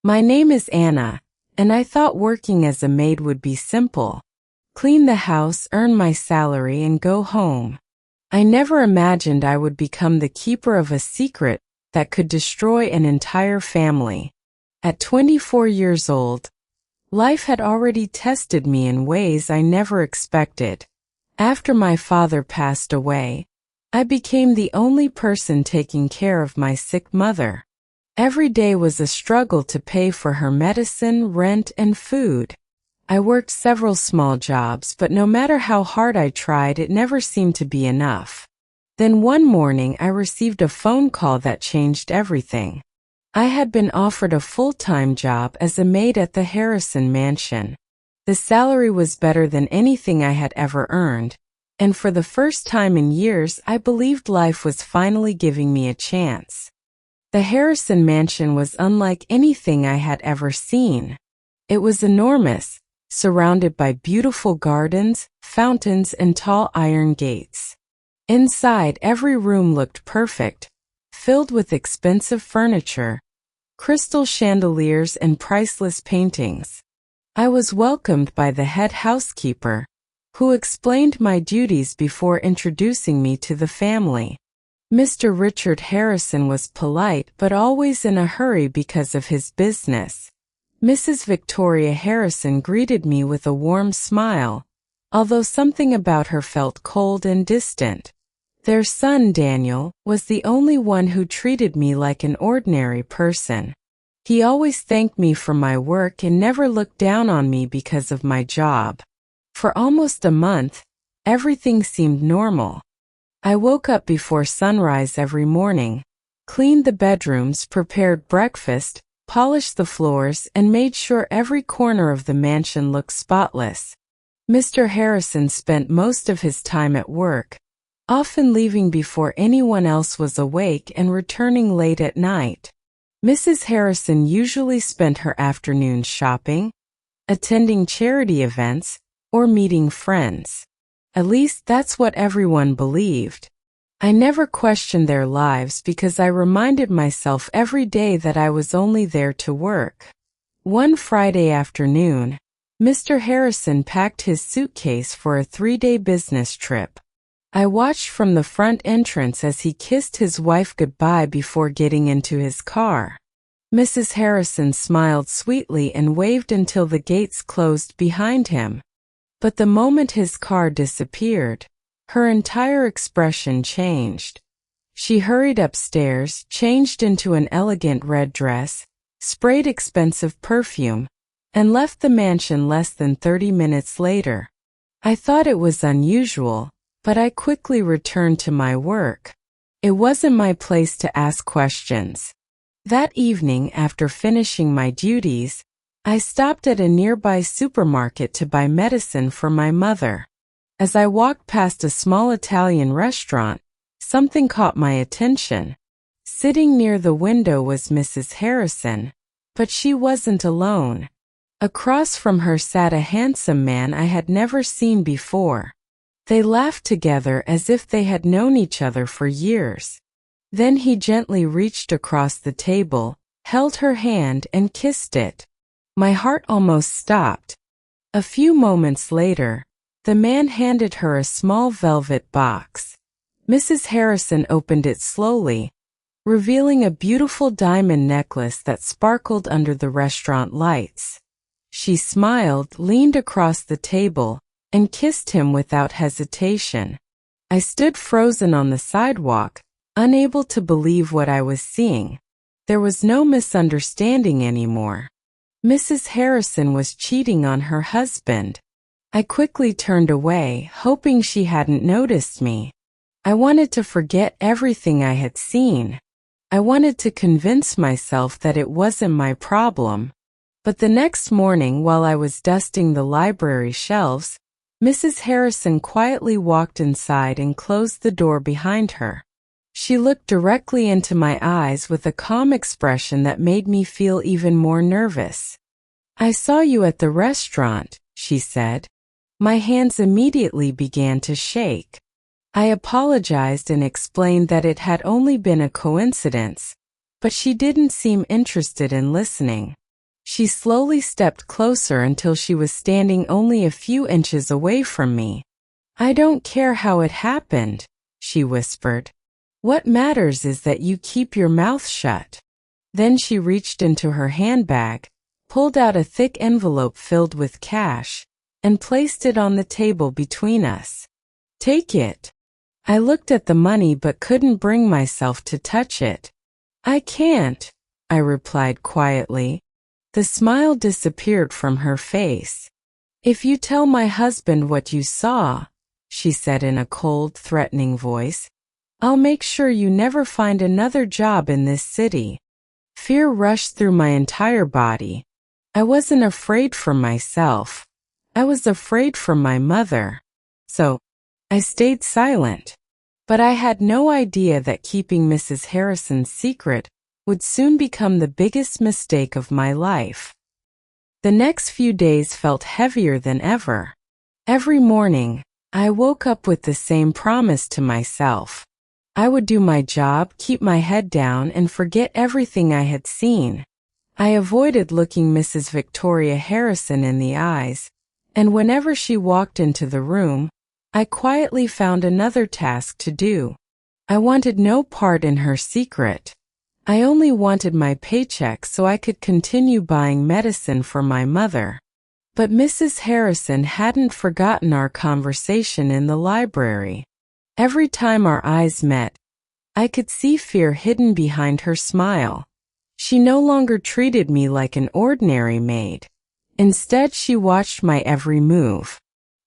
My name is Anna, and I thought working as a maid would be simple. Clean the house, earn my salary, and go home. I never imagined I would become the keeper of a secret that could destroy an entire family. At 24 years old, life had already tested me in ways I never expected. After my father passed away, I became the only person taking care of my sick mother. Every day was a struggle to pay for her medicine, rent, and food. I worked several small jobs, but no matter how hard I tried, it never seemed to be enough. Then one morning I received a phone call that changed everything. I had been offered a full-time job as a maid at the Harrison mansion. The salary was better than anything I had ever earned, and for the first time in years I believed life was finally giving me a chance. The Harrison mansion was unlike anything I had ever seen. It was enormous, surrounded by beautiful gardens, fountains, and tall iron gates. Inside, every room looked perfect, filled with expensive furniture, crystal chandeliers, and priceless paintings. I was welcomed by the head housekeeper, who explained my duties before introducing me to the family. Mr. Richard Harrison was polite but always in a hurry because of his business. Mrs. Victoria Harrison greeted me with a warm smile, although something about her felt cold and distant. Their son, Daniel, was the only one who treated me like an ordinary person. He always thanked me for my work and never looked down on me because of my job. For almost a month, everything seemed normal. I woke up before sunrise every morning, cleaned the bedrooms, prepared breakfast, polished the floors, and made sure every corner of the mansion looked spotless. Mr. Harrison spent most of his time at work, often leaving before anyone else was awake and returning late at night. Mrs. Harrison usually spent her afternoons shopping, attending charity events, or meeting friends. At least that's what everyone believed. I never questioned their lives because I reminded myself every day that I was only there to work. One Friday afternoon, Mr. Harrison packed his suitcase for a 3-day business trip. I watched from the front entrance as he kissed his wife goodbye before getting into his car. Mrs. Harrison smiled sweetly and waved until the gates closed behind him. But the moment his car disappeared, her entire expression changed. She hurried upstairs, changed into an elegant red dress, sprayed expensive perfume, and left the mansion less than 30 minutes later. I thought it was unusual, but I quickly returned to my work. It wasn't my place to ask questions. That evening, after finishing my duties, I stopped at a nearby supermarket to buy medicine for my mother. As I walked past a small Italian restaurant, something caught my attention. Sitting near the window was Mrs. Harrison, but she wasn't alone. Across from her sat a handsome man I had never seen before. They laughed together as if they had known each other for years. Then he gently reached across the table, held her hand, and kissed it. My heart almost stopped. A few moments later, the man handed her a small velvet box. Mrs. Harrison opened it slowly, revealing a beautiful diamond necklace that sparkled under the restaurant lights. She smiled, leaned across the table, and kissed him without hesitation. I stood frozen on the sidewalk, unable to believe what I was seeing. There was no misunderstanding anymore. Mrs. Harrison was cheating on her husband. I quickly turned away, hoping she hadn't noticed me. I wanted to forget everything I had seen. I wanted to convince myself that it wasn't my problem. But the next morning, while I was dusting the library shelves, Mrs. Harrison quietly walked inside and closed the door behind her. She looked directly into my eyes with a calm expression that made me feel even more nervous. "I saw you at the restaurant," she said. My hands immediately began to shake. I apologized and explained that it had only been a coincidence, but she didn't seem interested in listening. She slowly stepped closer until she was standing only a few inches away from me. "I don't care how it happened," she whispered. "What matters is that you keep your mouth shut." Then she reached into her handbag, pulled out a thick envelope filled with cash, and placed it on the table between us. "Take it." I looked at the money but couldn't bring myself to touch it. "I can't," I replied quietly. The smile disappeared from her face. "If you tell my husband what you saw," she said in a cold, threatening voice, "I'll make sure you never find another job in this city." Fear rushed through my entire body. I wasn't afraid for myself. I was afraid for my mother. So, I stayed silent. But I had no idea that keeping Mrs. Harrison's secret would soon become the biggest mistake of my life. The next few days felt heavier than ever. Every morning, I woke up with the same promise to myself. I would do my job, keep my head down, and forget everything I had seen. I avoided looking Mrs. Victoria Harrison in the eyes, and whenever she walked into the room, I quietly found another task to do. I wanted no part in her secret. I only wanted my paycheck so I could continue buying medicine for my mother. But Mrs. Harrison hadn't forgotten our conversation in the library. Every time our eyes met, I could see fear hidden behind her smile. She no longer treated me like an ordinary maid. Instead, she watched my every move.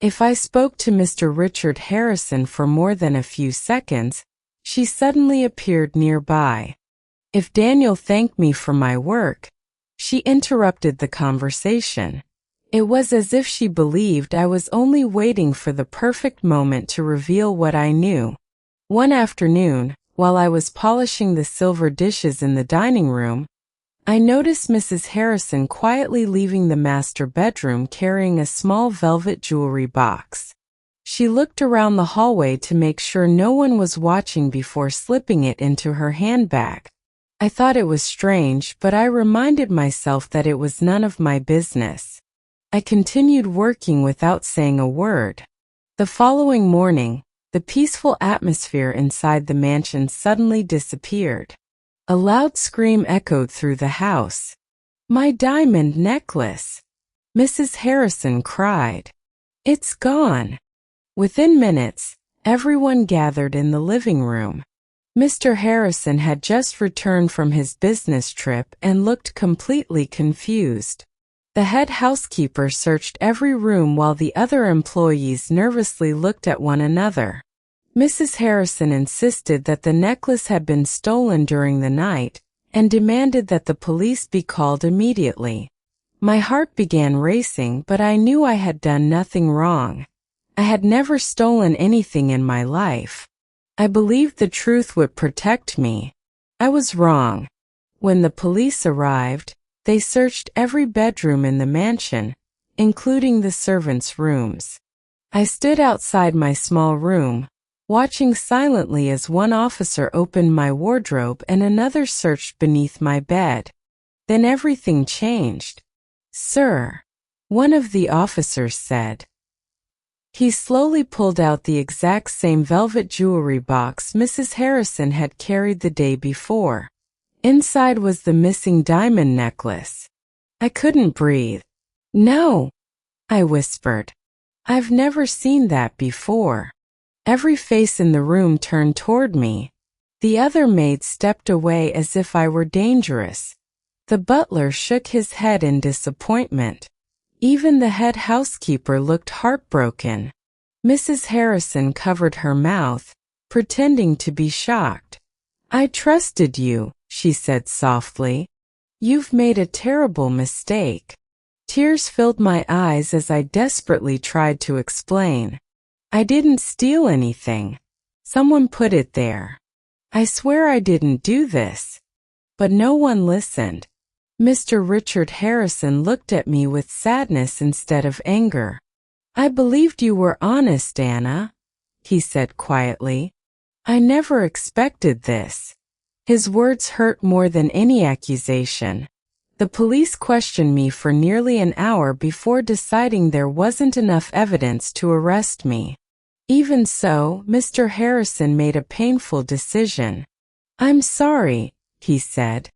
If I spoke to Mr. Richard Harrison for more than a few seconds, she suddenly appeared nearby. If Daniel thanked me for my work, she interrupted the conversation. It was as if she believed I was only waiting for the perfect moment to reveal what I knew. One afternoon, while I was polishing the silver dishes in the dining room, I noticed Mrs. Harrison quietly leaving the master bedroom carrying a small velvet jewelry box. She looked around the hallway to make sure no one was watching before slipping it into her handbag. I thought it was strange, but I reminded myself that it was none of my business. I continued working without saying a word. The following morning, the peaceful atmosphere inside the mansion suddenly disappeared. A loud scream echoed through the house. "My diamond necklace!" Mrs. Harrison cried. "It's gone!" Within minutes, everyone gathered in the living room. Mr. Harrison had just returned from his business trip and looked completely confused. The head housekeeper searched every room while the other employees nervously looked at one another. Mrs. Harrison insisted that the necklace had been stolen during the night and demanded that the police be called immediately. My heart began racing, but I knew I had done nothing wrong. I had never stolen anything in my life. I believed the truth would protect me. I was wrong. When the police arrived, they searched every bedroom in the mansion, including the servants' rooms. I stood outside my small room, watching silently as one officer opened my wardrobe and another searched beneath my bed. Then everything changed. "Sir," one of the officers said. He slowly pulled out the exact same velvet jewelry box Mrs. Harrison had carried the day before. Inside was the missing diamond necklace. I couldn't breathe. "No," I whispered. "I've never seen that before." Every face in the room turned toward me. The other maid stepped away as if I were dangerous. The butler shook his head in disappointment. Even the head housekeeper looked heartbroken. Mrs. Harrison covered her mouth, pretending to be shocked. "I trusted you," she said softly. "You've made a terrible mistake." Tears filled my eyes as I desperately tried to explain. "I didn't steal anything. Someone put it there. I swear I didn't do this." But no one listened. Mr. Richard Harrison looked at me with sadness instead of anger. "I believed you were honest, Anna," he said quietly. "I never expected this." His words hurt more than any accusation. The police questioned me for nearly an hour before deciding there wasn't enough evidence to arrest me. Even so, Mr. Harrison made a painful decision. "I'm sorry," he said,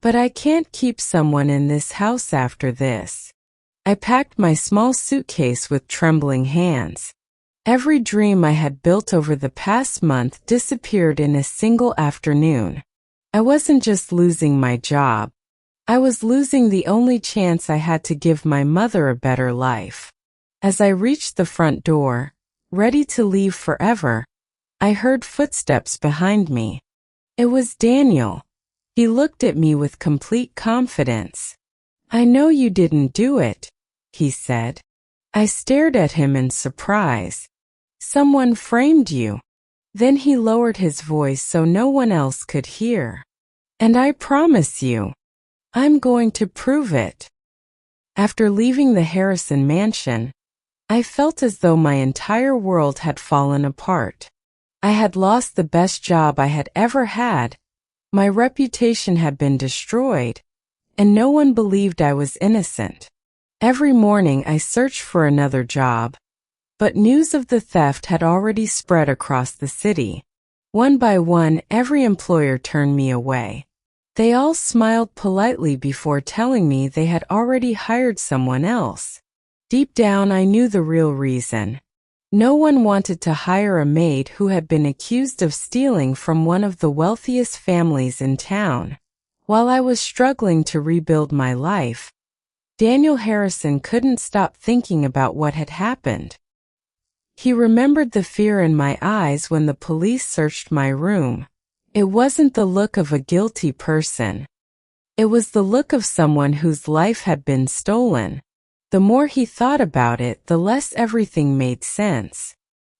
"but I can't keep someone in this house after this." I packed my small suitcase with trembling hands. Every dream I had built over the past month disappeared in a single afternoon. I wasn't just losing my job. I was losing the only chance I had to give my mother a better life. As I reached the front door, ready to leave forever, I heard footsteps behind me. It was Daniel. He looked at me with complete confidence. "I know you didn't do it," he said. I stared at him in surprise. "Someone framed you." Then he lowered his voice so no one else could hear. "And I promise you, I'm going to prove it." After leaving the Harrison mansion, I felt as though my entire world had fallen apart. I had lost the best job I had ever had, my reputation had been destroyed, and no one believed I was innocent. Every morning I searched for another job, but news of the theft had already spread across the city. One by one, every employer turned me away. They all smiled politely before telling me they had already hired someone else. Deep down, I knew the real reason. No one wanted to hire a maid who had been accused of stealing from one of the wealthiest families in town. While I was struggling to rebuild my life, Daniel Harrison couldn't stop thinking about what had happened. He remembered the fear in my eyes when the police searched my room. It wasn't the look of a guilty person. It was the look of someone whose life had been stolen. The more he thought about it, the less everything made sense.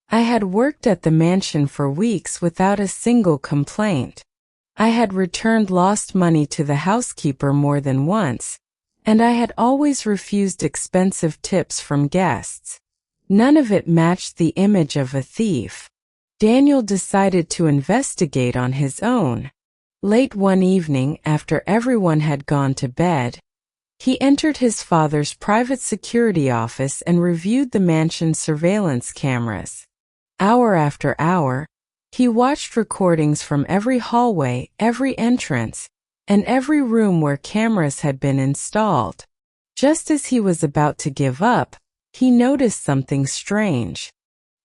I had worked at the mansion for weeks without a single complaint. I had returned lost money to the housekeeper more than once, and I had always refused expensive tips from guests. None of it matched the image of a thief. Daniel decided to investigate on his own. Late one evening, after everyone had gone to bed, he entered his father's private security office and reviewed the mansion's surveillance cameras. Hour after hour, he watched recordings from every hallway, every entrance, and every room where cameras had been installed. Just as he was about to give up, he noticed something strange.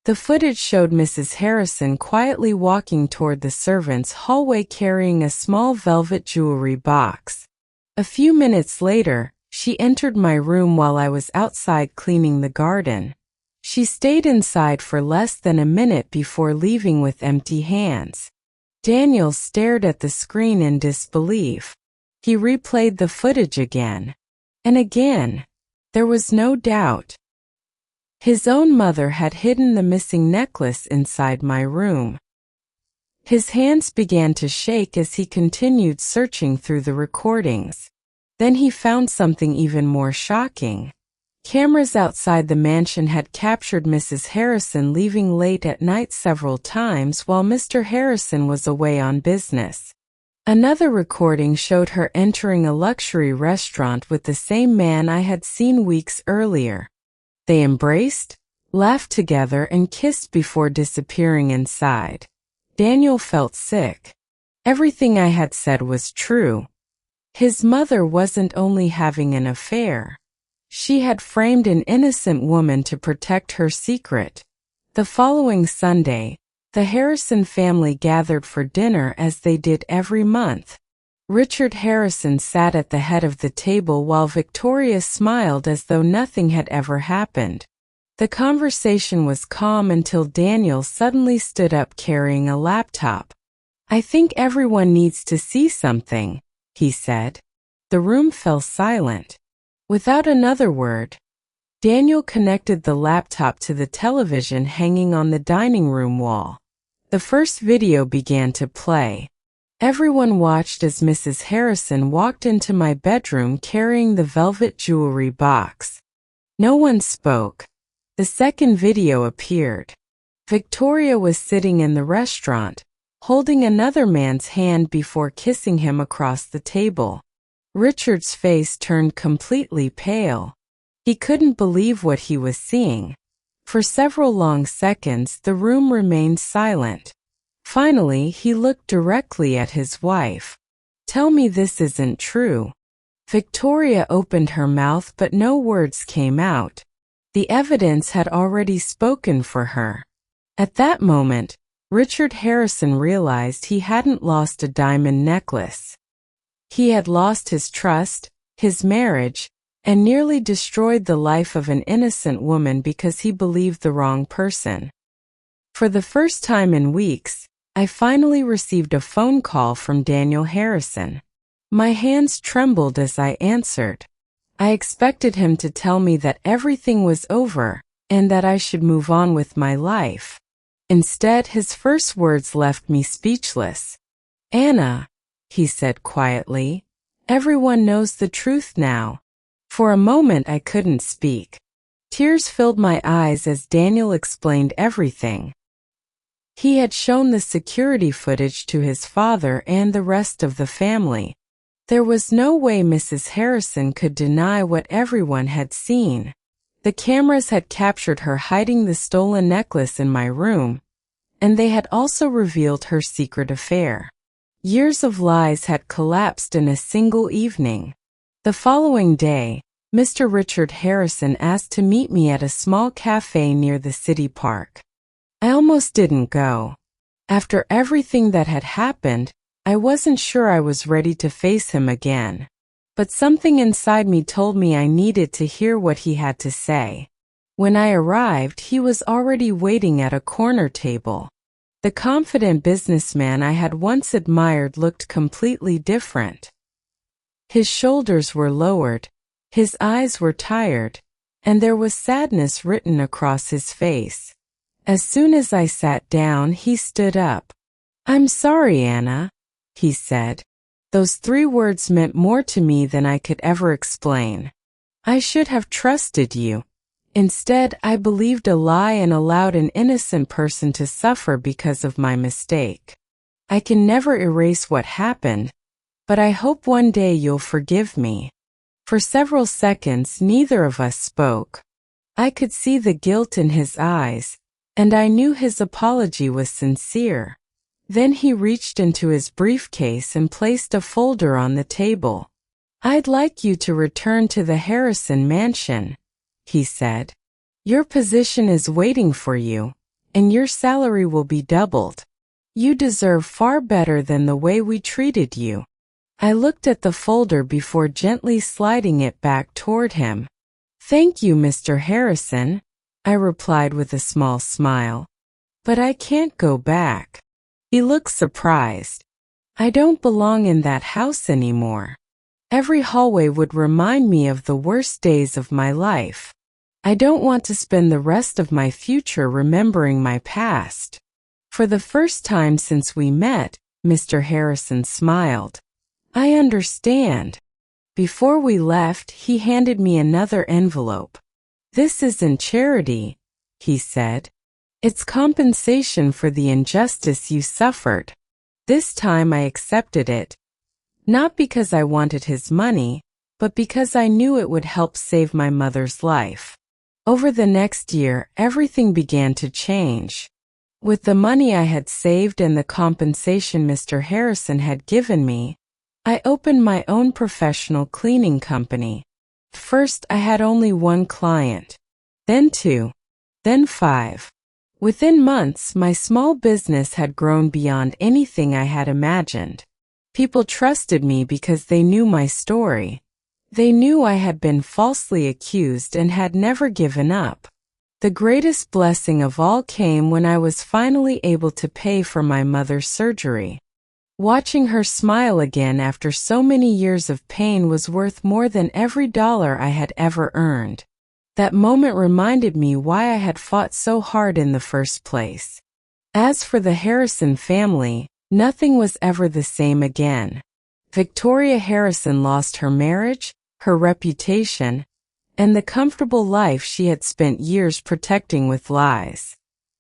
The footage showed Mrs. Harrison quietly walking toward the servants' hallway carrying a small velvet jewelry box. A few minutes later, she entered my room while I was outside cleaning the garden. She stayed inside for less than a minute before leaving with empty hands. Daniel stared at the screen in disbelief. He replayed the footage again. And again. There was no doubt. His own mother had hidden the missing necklace inside my room. His hands began to shake as he continued searching through the recordings. Then he found something even more shocking. Cameras outside the mansion had captured Mrs. Harrison leaving late at night several times while Mr. Harrison was away on business. Another recording showed her entering a luxury restaurant with the same man I had seen weeks earlier. They embraced, laughed together, and kissed before disappearing inside. Daniel felt sick. Everything I had said was true. His mother wasn't only having an affair. She had framed an innocent woman to protect her secret. The following Sunday, the Harrison family gathered for dinner as they did every month. Richard Harrison sat at the head of the table while Victoria smiled as though nothing had ever happened. The conversation was calm until Daniel suddenly stood up carrying a laptop. "I think everyone needs to see something," he said. The room fell silent. Without another word, Daniel connected the laptop to the television hanging on the dining room wall. The first video began to play. Everyone watched as Mrs. Harrison walked into my bedroom carrying the velvet jewelry box. No one spoke. The second video appeared. Victoria was sitting in the restaurant, holding another man's hand before kissing him across the table. Richard's face turned completely pale. He couldn't believe what he was seeing. For several long seconds the room remained silent. Finally, he looked directly at his wife. "Tell me this isn't true." Victoria opened her mouth but no words came out. The evidence had already spoken for her. At that moment, Richard Harrison realized he hadn't lost a diamond necklace. He had lost his trust, his marriage, and nearly destroyed the life of an innocent woman because he believed the wrong person. For the first time in weeks, I finally received a phone call from Daniel Harrison. My hands trembled as I answered. I expected him to tell me that everything was over and that I should move on with my life. Instead, his first words left me speechless. "Anna," he said quietly, "everyone knows the truth now." For a moment I couldn't speak. Tears filled my eyes as Daniel explained everything. He had shown the security footage to his father and the rest of the family. There was no way Mrs. Harrison could deny what everyone had seen. The cameras had captured her hiding the stolen necklace in my room, and they had also revealed her secret affair. Years of lies had collapsed in a single evening. The following day, Mr. Richard Harrison asked to meet me at a small cafe near the city park. I almost didn't go. After everything that had happened, I wasn't sure I was ready to face him again. But something inside me told me I needed to hear what he had to say. When I arrived, he was already waiting at a corner table. The confident businessman I had once admired looked completely different. His shoulders were lowered, his eyes were tired, and there was sadness written across his face. As soon as I sat down, he stood up. "I'm sorry, Anna," he said. Those 3 words meant more to me than I could ever explain. "I should have trusted you. Instead, I believed a lie and allowed an innocent person to suffer because of my mistake. I can never erase what happened, but I hope one day you'll forgive me." For several seconds, neither of us spoke. I could see the guilt in his eyes, and I knew his apology was sincere. Then he reached into his briefcase and placed a folder on the table. "I'd like you to return to the Harrison mansion," he said. "Your position is waiting for you, and your salary will be doubled. You deserve far better than the way we treated you." I looked at the folder before gently sliding it back toward him. "Thank you, Mr. Harrison," I replied with a small smile. "But I can't go back." He looked surprised. "I don't belong in that house anymore. Every hallway would remind me of the worst days of my life. I don't want to spend the rest of my future remembering my past." For the first time since we met, Mr. Harrison smiled. "I understand." Before we left, he handed me another envelope. "This isn't charity," he said. "It's compensation for the injustice you suffered." This time I accepted it, not because I wanted his money, but because I knew it would help save my mother's life. Over the next year, everything began to change. With the money I had saved and the compensation Mr. Harrison had given me, I opened my own professional cleaning company. First, I had only 1 client, then 2, then 5. Within months, my small business had grown beyond anything I had imagined. People trusted me because they knew my story. They knew I had been falsely accused and had never given up. The greatest blessing of all came when I was finally able to pay for my mother's surgery. Watching her smile again after so many years of pain was worth more than every dollar I had ever earned. That moment reminded me why I had fought so hard in the first place. As for the Harrison family, nothing was ever the same again. Victoria Harrison lost her marriage, her reputation, and the comfortable life she had spent years protecting with lies.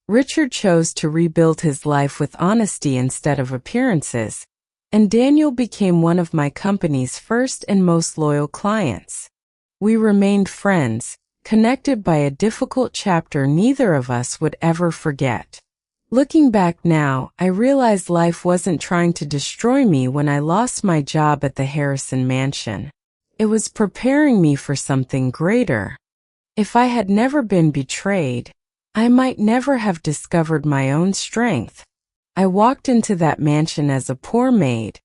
Richard chose to rebuild his life with honesty instead of appearances, and Daniel became one of my company's first and most loyal clients. We remained friends, connected by a difficult chapter neither of us would ever forget. Looking back now, I realize life wasn't trying to destroy me when I lost my job at the Harrison Mansion. It was preparing me for something greater. If I had never been betrayed, I might never have discovered my own strength. I walked into that mansion as a poor maid,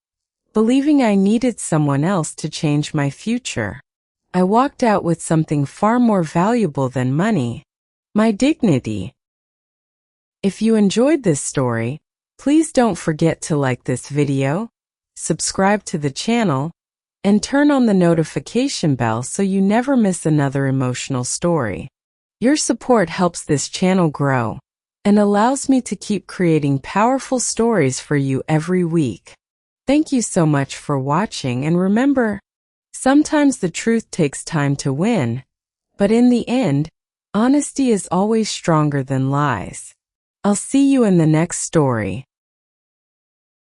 believing I needed someone else to change my future. I walked out with something far more valuable than money: my dignity. If you enjoyed this story, please don't forget to like this video, subscribe to the channel, and turn on the notification bell so you never miss another emotional story. Your support helps this channel grow and allows me to keep creating powerful stories for you every week. Thank you so much for watching, and remember, sometimes the truth takes time to win, but in the end, honesty is always stronger than lies. I'll see you in the next story.